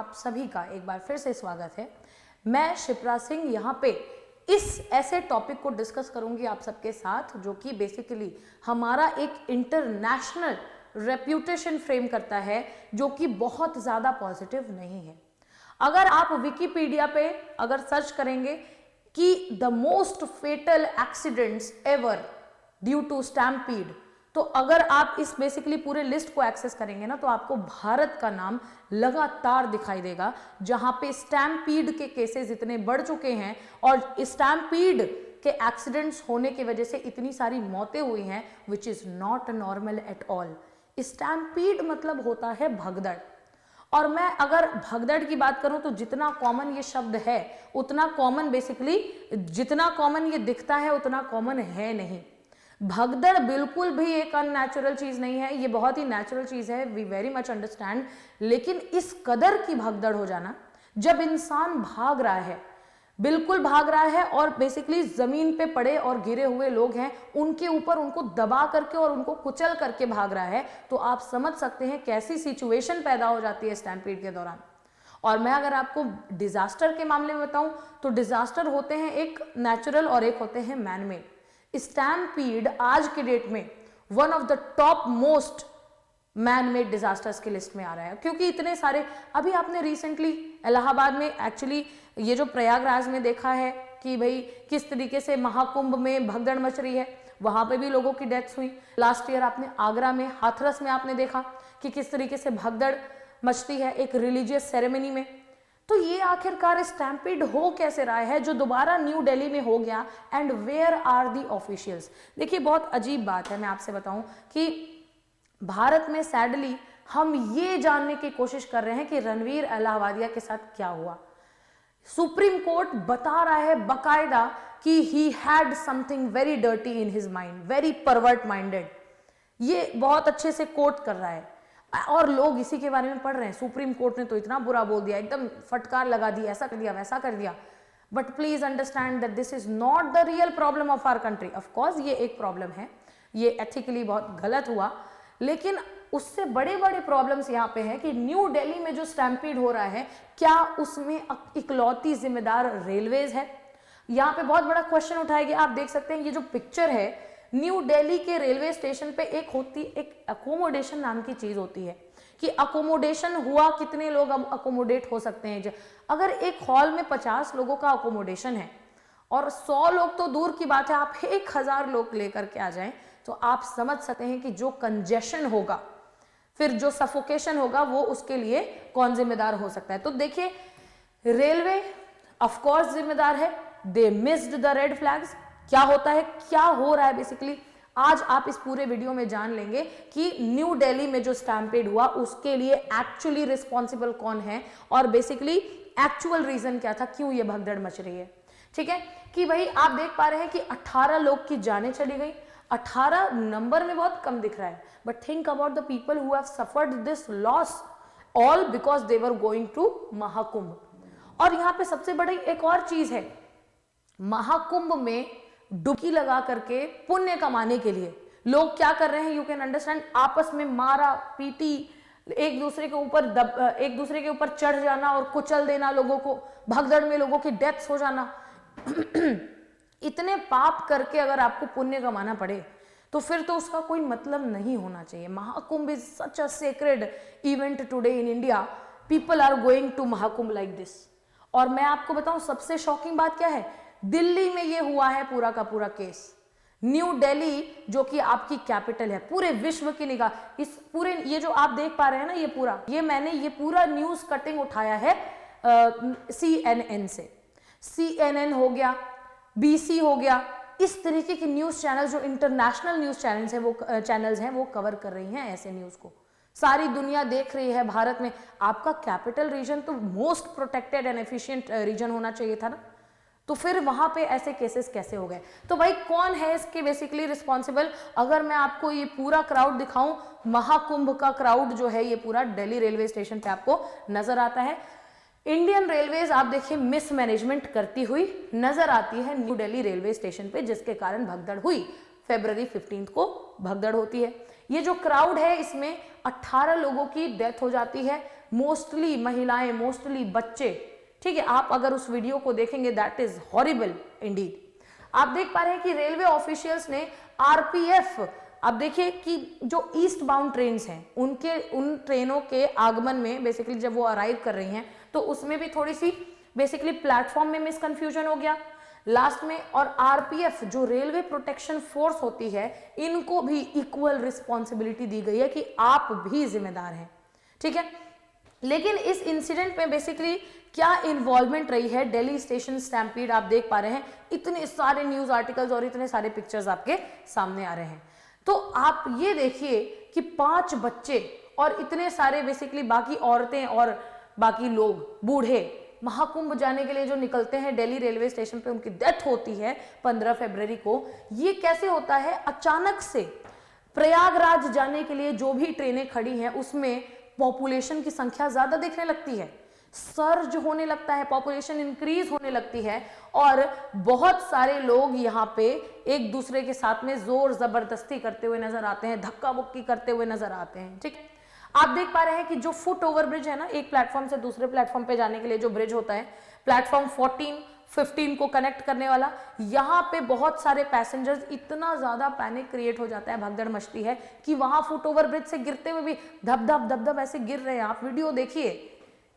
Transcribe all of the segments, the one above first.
आप सभी का एक बार फिर से स्वागत है। मैं शिप्रा सिंह यहाँ पे इस ऐसे टॉपिक को डिस्कस करूंगी आप सबके साथ जो कि बेसिकली हमारा एक इंटरनेशनल रेप्यूटेशन फ्रेम करता है, जो कि बहुत ज़्यादा पॉजिटिव नहीं है। अगर आप विकिपीडिया पे अगर सर्च करेंगे कि the most fatal accidents ever due to stampede, तो अगर आप इस बेसिकली पूरे लिस्ट को एक्सेस करेंगे ना, तो आपको भारत का नाम लगातार दिखाई देगा, जहां पे स्टैम्पीड के केसेस इतने बढ़ चुके हैं और स्टैम्पीड के एक्सीडेंट्स होने की वजह से इतनी सारी मौतें हुई हैं, which is not normal at all. Stampede मतलब होता है भगदड़, और मैं अगर भगदड़ की बात करूं तो जितना कॉमन ये शब्द है उतना कॉमन बेसिकली जितना कॉमन ये दिखता है उतना कॉमन है नहीं। भगदड़ बिल्कुल भी एक अननेचुरल चीज नहीं है, ये बहुत ही नेचुरल चीज है, वी वेरी मच अंडरस्टैंड। लेकिन इस कदर की भगदड़ हो जाना, जब इंसान भाग रहा है, बिल्कुल भाग रहा है और बेसिकली जमीन पे पड़े और गिरे हुए लोग हैं उनके ऊपर उनको दबा करके और उनको कुचल करके भाग रहा है, तो आप समझ सकते हैं कैसी सिचुएशन पैदा हो जाती है स्टैम्पीड के दौरान। और मैं अगर आपको डिजास्टर के मामले में बताऊं तो डिजास्टर होते हैं एक नेचुरल और एक होते हैं मैन मेड। स्टैम्पीड आज के डेट में one of the top most man made disasters की लिस्ट में आ रहा है, क्योंकि इतने सारे अभी आपने रिसेंटली इलाहाबाद में एक्चुअली ये जो प्रयागराज में देखा है कि भाई किस तरीके से महाकुंभ में भगदड़ मच रही है, वहां पे भी लोगों की डेथ्स हुई। लास्ट ईयर आपने आगरा में हाथरस में आपने देखा कि किस तरीके से भगदड़ मचती है एक रिलीजियस सेरेमनी में। तो ये आखिरकार स्टैम्पीड हो कैसे रहा है जो दोबारा न्यू दिल्ली में हो गया, and where are the officials. देखिए बहुत अजीब बात है, मैं आपसे बताऊं कि भारत में सैडली हम ये जानने की कोशिश कर रहे हैं कि रणवीर अहलावालिया के साथ क्या हुआ। सुप्रीम कोर्ट बता रहा है बकायदा कि he had something very dirty in his mind, very pervert minded, ये बहुत अच्छे से कोट कर रहा है और लोग इसी के बारे में पढ़ रहे हैं। सुप्रीम कोर्ट ने तो इतना बुरा बोल दिया, एकदम फटकार लगा दी, ऐसा कर दिया वैसा कर दिया। But please understand that this is not the real problem of our country. Of course ये एक प्रॉब्लम है, ये एथिकली बहुत गलत हुआ, लेकिन उससे बड़े बड़े प्रॉब्लम्स यहाँ पे हैं कि न्यू दिल्ली में जो स्टैम्पीड हो रहा है, क्या उसमें इकलौती जिम्मेदार रेलवेज है? यहाँ पे बहुत बड़ा क्वेश्चन उठाया गया। आप देख सकते हैं ये जो पिक्चर है, न्यू दिल्ली के रेलवे स्टेशन पे एक अकोमोडेशन नाम की चीज होती है कि अकोमोडेशन हुआ कितने लोग अब अकोमोडेट हो सकते हैं। अगर एक हॉल में 50 लोगों का अकोमोडेशन है और 100 लोग तो दूर की बात है, आप 1000 लोग लेकर के आ जाएं, तो आप समझ सकते हैं कि जो कंजेशन होगा, फिर जो सफोकेशन होगा, वो उसके लिए कौन जिम्मेदार हो सकता है। तो देखिए रेलवे ऑफ कोर्स जिम्मेदार है, दे मिस्ड द रेड फ्लैग्स। क्या होता है, क्या हो रहा है बेसिकली, आज आप इस पूरे वीडियो में जान लेंगे कि न्यू दिल्ली में जो स्टैम्पेड हुआ उसके लिए एक्चुअली रिस्पॉन्सिबल कौन है और बेसिकली एक्चुअल रीजन क्या था, क्यों ये भगदड़ मच रही है। ठीक है कि भाई आप देख पा रहे हैं कि 18 लोग की जानें चली गई। 18 नंबर में बहुत कम दिख रहा है, but think about the people who have suffered this loss all because they were going to Mahakumbh. और यहाँ पे सबसे बड़ी एक और चीज है, महाकुंभ में डुबकी लगा करके पुण्य कमाने के लिए लोग क्या कर रहे हैं, यू कैन अंडरस्टैंड, आपस में मारा पीटी, एक दूसरे के ऊपर चढ़ जाना और कुचल देना लोगों को, भगदड़ में लोगों की डेथ्स हो जाना। इतने पाप करके अगर आपको पुण्य कमाना पड़े तो फिर तो उसका कोई मतलब नहीं होना चाहिए। Mahakumbh is such a sacred event today in India, people are going to Mahakumbh like this. और मैं आपको बताऊं सबसे शॉकिंग बात क्या है, दिल्ली में ये हुआ है पूरा का पूरा केस। न्यू दिल्ली जो कि आपकी कैपिटल है, पूरे विश्व की निगाह, इस पूरे ये जो आप देख पा रहे हैं ना, ये पूरा मैंने ये पूरा न्यूज कटिंग उठाया है CNN से। CNN हो गया, BC हो गया, इस तरीके के न्यूज चैनल जो इंटरनेशनल न्यूज चैनल्स हैं वो कवर कर रही हैं ऐसे न्यूज को। सारी दुनिया देख रही है भारत में। आपका कैपिटल रीजन तो most protected and efficient region होना चाहिए था ना, तो फिर वहां पे ऐसे केसेस कैसे हो गए? तो भाई कौन है इसके बेसिकली रिस्पॉन्सिबल? अगर मैं आपको ये पूरा क्राउड दिखाऊं, महाकुंभ का क्राउड जो है ये पूरा दिल्ली रेलवे स्टेशन पे आपको नजर आता है। इंडियन रेलवेज आप देखिए मिसमैनेजमेंट करती हुई नजर आती है न्यू दिल्ली रेलवे स्टेशन पे, जिसके कारण भगदड़ हुई। फरवरी 15 को भगदड़ होती है। ये जो क्राउड है इसमें 18 लोगों की डेथ हो जाती है, मोस्टली महिलाएं, मोस्टली बच्चे, ठीक है। आप अगर उस वीडियो को देखेंगे दैट इज हॉरिबल इंडीड। आप देख पा रहे हैं कि रेलवे ऑफिशियल्स ने आरपीएफ, आप देखिए कि जो ईस्ट बाउंड ट्रेन हैं उन ट्रेनों के आगमन में बेसिकली जब वो अराइव कर रही हैं तो उसमें भी थोड़ी सी बेसिकली प्लेटफॉर्म में मिसकंफ्यूजन हो गया लास्ट में। और आरपीएफ जो रेलवे प्रोटेक्शन फोर्स होती है, इनको भी इक्वल रिस्पॉन्सिबिलिटी दी गई है कि आप भी जिम्मेदार हैं, ठीक है। लेकिन इस इंसिडेंट में बेसिकली क्या इन्वॉल्वमेंट रही है, दिल्ली स्टेशन स्टैम्पीड आप देख पा रहे हैं, इतने सारे न्यूज आर्टिकल्स और इतने सारे पिक्चर्स आपके सामने आ रहे हैं। तो आप ये देखिए कि 5 बच्चे और इतने सारे बेसिकली बाकी औरतें और बाकी लोग बूढ़े महाकुंभ जाने के लिए जो निकलते हैं दिल्ली रेलवे स्टेशन पे, उनकी डेथ होती है 15 फरवरी को। ये कैसे होता है? अचानक से प्रयागराज जाने के लिए जो भी ट्रेनें खड़ी हैं उसमें पॉपुलेशन की संख्या ज्यादा दिखने लगती है, सर्ज होने लगता है, पॉपुलेशन इंक्रीज होने लगती है और बहुत सारे लोग यहाँ पे एक दूसरे के साथ में जोर जबरदस्ती करते हुए नजर आते हैं, धक्का मुक्की करते हुए नजर आते हैं, ठीक है। आप देख पा रहे हैं कि जो फुट ओवर ब्रिज है ना, एक प्लेटफॉर्म से दूसरे प्लेटफॉर्म पे जाने के लिए जो ब्रिज होता है, प्लेटफॉर्म 14, 15 को कनेक्ट करने वाला, यहाँ पे बहुत सारे पैसेंजर्स, इतना ज्यादा पैनिक क्रिएट हो जाता है, भगदड़ मचती है कि वहां फुट ओवर ब्रिज से गिरते हुए भी धप धप धप धप ऐसे गिर रहे हैं, आप वीडियो देखिए,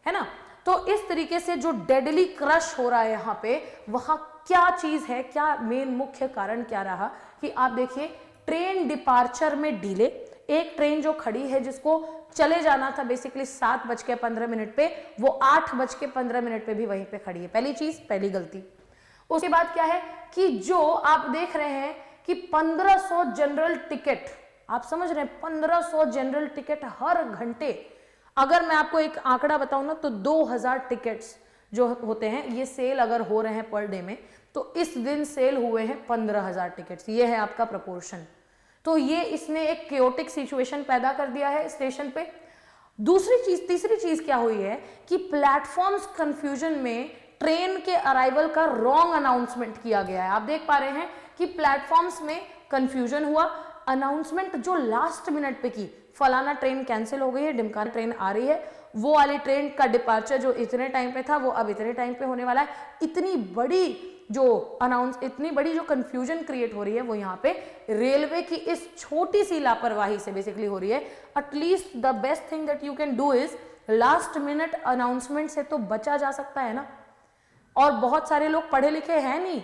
है ना। तो इस तरीके से जो डेडली क्रश हो रहा है यहाँ पे, वहां क्या चीज है, क्या मेन मुख्य कारण क्या रहा कि आप देखिए ट्रेन डिपार्चर में डिले, एक ट्रेन जो खड़ी है जिसको चले जाना था बेसिकली 7:15 पे, वो 8:15 पे भी वहीं पे खड़ी है। पहली चीज, पहली गलती। उसके बाद क्या है कि जो आप देख रहे हैं कि 1500 जनरल टिकट, आप समझ रहे हैं 1500 जनरल टिकट हर घंटे, अगर मैं आपको एक आंकड़ा बताऊं ना तो 2000 टिकट्स जो होते हैं ये सेल अगर हो रहे हैं पर डे में, तो इस दिन सेल हुए हैं 15,000 टिकट्स। ये है आपका प्रपोर्शन। तो ये इसने एक क्योटिक सिचुएशन पैदा कर दिया है स्टेशन पे। दूसरी चीज, तीसरी चीज क्या हुई है कि प्लेटफॉर्म्स कंफ्यूजन में ट्रेन के अराइवल का रॉन्ग अनाउंसमेंट किया गया है। आप देख पा रहे हैं कि प्लेटफॉर्म्स में कंफ्यूजन हुआ, अनाउंसमेंट जो लास्ट मिनट पे की, फलाना ट्रेन कैंसिल हो गई है, ढिमकाना ट्रेन आ रही है, वो वाली ट्रेन का डिपार्चर जो इतने टाइम पे था वो अब इतने टाइम पे होने वाला है। इतनी बड़ी जो कंफ्यूजन क्रिएट हो रही है वो यहाँ पे रेलवे की इस छोटी सी लापरवाही से बेसिकली हो रही है। At least the best thing that you can do is last minute announcement से तो बचा जा सकता है ना। और बहुत सारे लोग पढ़े लिखे हैं नहीं,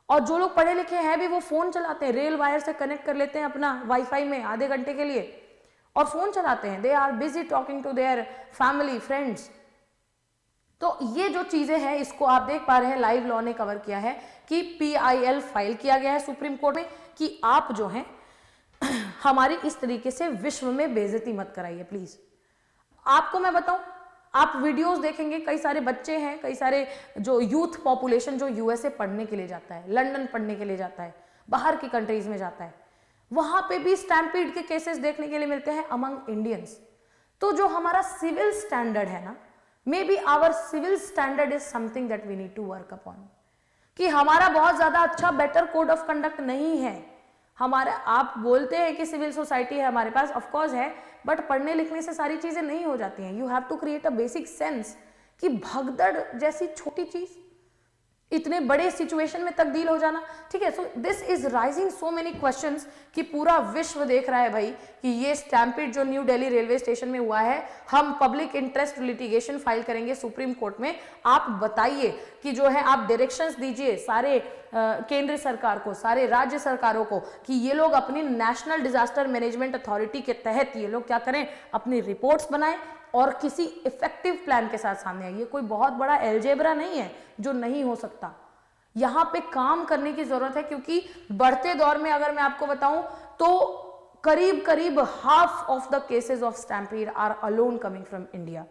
और जो लोग पढ़े लिखे हैं भी वो फोन चलाते हैं, रेल वायर से कनेक्ट कर लेते हैं अपना वाईफाई में आधे घंटे के लिए और फोन चलाते हैं। They are busy talking to their family friends. तो ये जो चीजें हैं इसको आप देख पा रहे हैं, लाइव लॉ ने कवर किया है कि PIL फाइल किया गया है सुप्रीम कोर्ट में कि आप जो हैं हमारी इस तरीके से विश्व में बेइज्जती मत कराइए प्लीज। आपको मैं बताऊं, आप वीडियोस देखेंगे, कई सारे बच्चे हैं, कई सारे जो यूथ पॉपुलेशन जो USA पढ़ने के लिए जाता है, लंदन पढ़ने के लिए जाता है, बाहर की कंट्रीज में जाता है, वहां पे भी स्टैम्पीड के केसेस देखने के लिए मिलते हैं अमंग इंडियंस। तो जो हमारा सिविल स्टैंडर्ड है ना, maybe our civil standard is something that we need to work upon, कि हमारा बहुत ज्यादा अच्छा बेटर कोड ऑफ कंडक्ट नहीं है हमारा। आप बोलते हैं कि सिविल सोसाइटी है हमारे पास, ऑफ कोर्स है, बट पढ़ने लिखने से सारी चीजें नहीं हो जाती हैं। You have to create a basic sense कि भगदड़ जैसी छोटी चीज इतने बड़े सिचुएशन में तब्दील हो जाना, ठीक है। So this is rising so many questions कि पूरा विश्व देख रहा है भाई कि ये स्टैम्पीड जो न्यू दिल्ली रेलवे स्टेशन में हुआ है, हम पब्लिक इंटरेस्ट लिटिगेशन फाइल करेंगे सुप्रीम कोर्ट में। आप बताइए कि जो है आप डायरेक्शंस दीजिए सारे केंद्र सरकार को, सारे राज्य सरकारों को कि ये लोग अपनी नेशनल डिजास्टर मैनेजमेंट अथॉरिटी के तहत ये लोग क्या करें, अपनी रिपोर्ट्स बनाएं और किसी इफेक्टिव प्लान के साथ सामने आइए। कोई बहुत बड़ा एल्जेब्रा नहीं है जो नहीं हो सकता, यहां पे काम करने की जरूरत है। क्योंकि बढ़ते दौर में अगर मैं आपको बताऊं तो करीब करीब half of the cases of stampede are alone coming from India,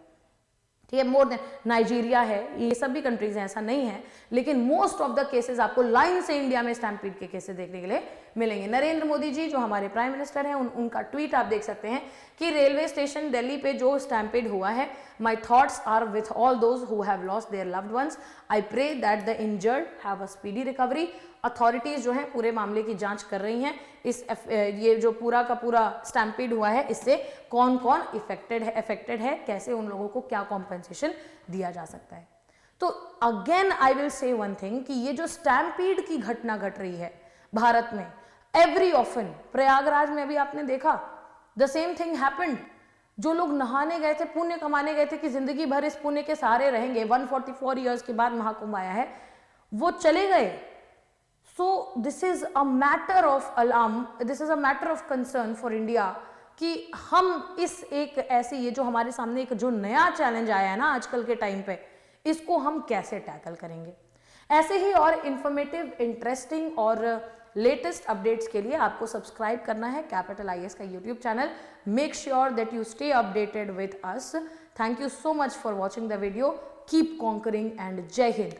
ठीक है। मोर देन नाइजीरिया है, ये सब भी कंट्रीज हैं, ऐसा नहीं है, लेकिन मोस्ट ऑफ द केसेस आपको लाइन से इंडिया में स्टैम्पीड के केसेस देखने के लिए मिलेंगे। नरेंद्र मोदी जी जो हमारे प्राइम मिनिस्टर हैं, उनका ट्वीट आप देख सकते हैं कि रेलवे स्टेशन दिल्ली पे जो स्टैम्पेड हुआ है, my thoughts are with all those who have lost their loved ones, I pray that the injured have a speedy recovery. Authorities जो है पूरे मामले की जांच कर रही हैं। ये जो पूरा का पूरा स्टैम्पेड हुआ है, इससे कौन कौन अफेक्टेड है, कैसे उन लोगों को क्या कॉम्पेंसेशन दिया जा सकता है। तो again I will say one thing कि ये जो स्टैम्पीड की घटना घट रही है भारत में, एवरी ऑफन, प्रयागराज में अभी आपने देखा द सेम थिंग हैपेंड। जो लोग नहाने गए थे, पुण्य कमाने गए थे कि जिंदगी भर इस पुण्य के सहारे रहेंगे, 144 ईयर्स के बाद महाकुंभ आया है, वो चले गए। So this is a matter of alarm, this is a matter of concern for India कि हम इस एक ऐसी, ये जो हमारे सामने एक जो नया चैलेंज आया है ना आजकल के टाइम पे, इसको हम कैसे टैकल करेंगे। ऐसे ही और इंफॉर्मेटिव, इंटरेस्टिंग और लेटेस्ट अपडेट्स के लिए आपको सब्सक्राइब करना है कैपिटल IAS का YouTube channel. Make sure that you stay updated with us. Thank you so much for watching the video. Keep conquering and जय हिंद।